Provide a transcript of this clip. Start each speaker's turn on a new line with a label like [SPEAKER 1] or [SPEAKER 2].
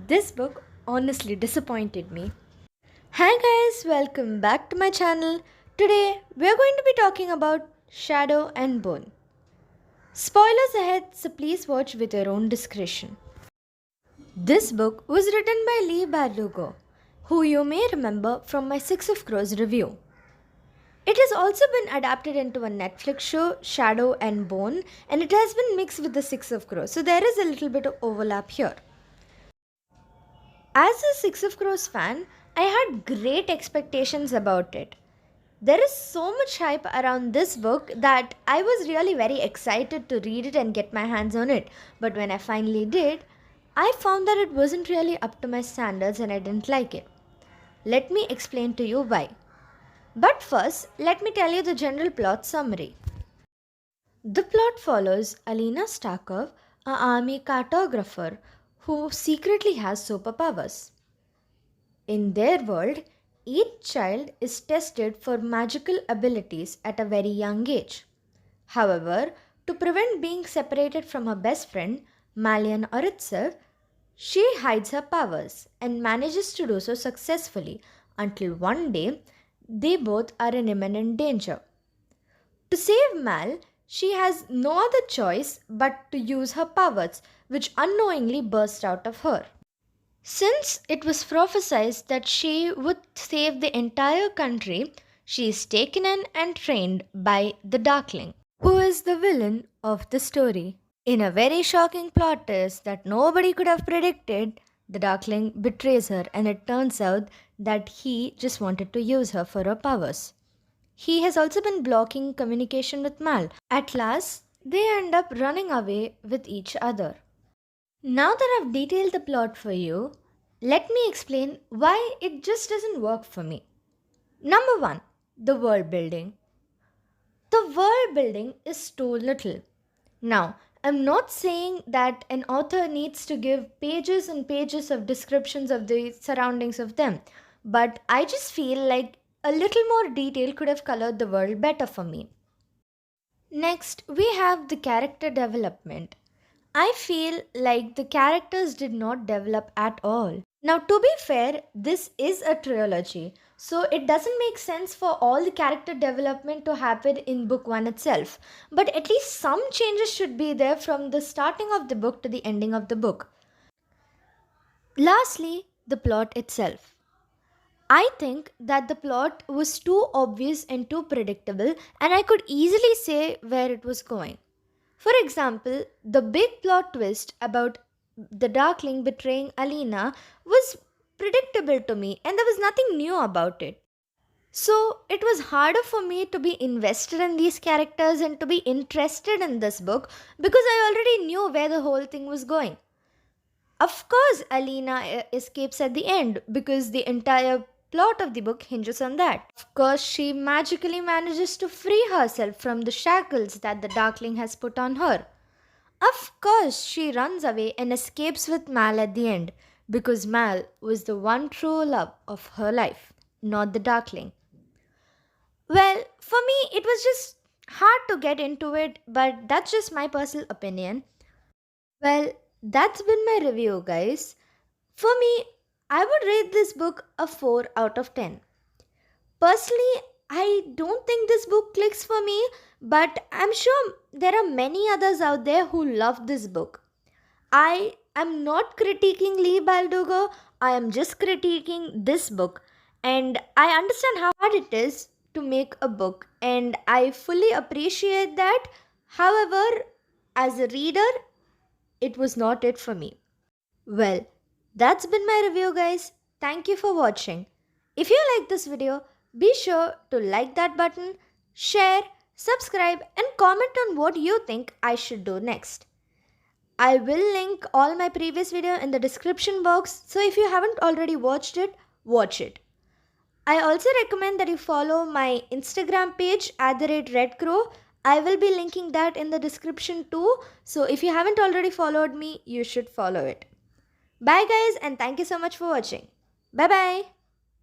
[SPEAKER 1] This book honestly disappointed me. Hi guys, welcome back to my channel. Today we are going to be talking about Shadow and Bone. Spoilers ahead, so please watch with your own discretion. This book was written by Lee Bardugo, who you may remember from my Six of Crows review. It has also been adapted into a Netflix show, Shadow and Bone, and it has been mixed with the Six of Crows, so there is a little bit of overlap here. As a Six of Crows fan, I had great expectations about it. There is so much hype around this book that I was really very excited to read it and get my hands on it. But when I finally did, I found that it wasn't really up to my standards and I didn't like it. Let me explain to you why. But first, let me tell you the general plot summary. The plot follows Alina Starkov, an army cartographer who secretly has superpowers. In their world, each child is tested for magical abilities at a very young age. However, to prevent being separated from her best friend, Malian Oritsev, she hides her powers and manages to do so successfully until one day they both are in imminent danger. To save Mal, she has no other choice but to use her powers, which unknowingly burst out of her. Since it was prophesied that she would save the entire country, she is taken in and trained by the Darkling, who is the villain of the story. In a very shocking plot twist that nobody could have predicted, the Darkling betrays her and it turns out that he just wanted to use her for her powers. He has also been blocking communication with Mal. At last, they end up running away with each other. Now that I've detailed the plot for you, let me explain why it just doesn't work for me. Number 1, the world building. The world building is too little. Now, I'm not saying that an author needs to give pages and pages of descriptions of the surroundings of them, but I just feel like a little more detail could have colored the world better for me. Next, we have the character development. I feel like the characters did not develop at all. Now, to be fair, this is a trilogy, so it doesn't make sense for all the character development to happen in book 1 itself. But at least some changes should be there from the starting of the book to the ending of the book. Lastly, the plot itself. I think that the plot was too obvious and too predictable, and I could easily say where it was going. For example, the big plot twist about the Darkling betraying Alina was predictable to me and there was nothing new about it. So it was harder for me to be invested in these characters and to be interested in this book because I already knew where the whole thing was going. Of course, Alina escapes at the end because the entire plot of the book hinges on that. Of course, she magically manages to free herself from the shackles that the Darkling has put on her. Of course, she runs away and escapes with Mal at the end because Mal was the one true love of her life, not the Darkling. Well, for me, it was just hard to get into it, but that's just my personal opinion. Well, that's been my review, guys. For me, I would rate this book a 4 out of 10. Personally, I don't think this book clicks for me, but I'm sure there are many others out there who love this book. I am not critiquing Lee Baldugo, I am just critiquing this book, and I understand how hard it is to make a book, and I fully appreciate that. However, as a reader, it was not it for me. Well, that's been my review, guys. Thank you for watching. If you like this video, be sure to like that button, share, subscribe, and comment on what you think I should do next. I will link all my previous video in the description box, so if you haven't already watched it, watch it. I also recommend that you follow my Instagram page @redcrow. I will be linking that in the description too, so if you haven't already followed me, you should follow it. Bye guys, and thank you so much for watching. Bye bye.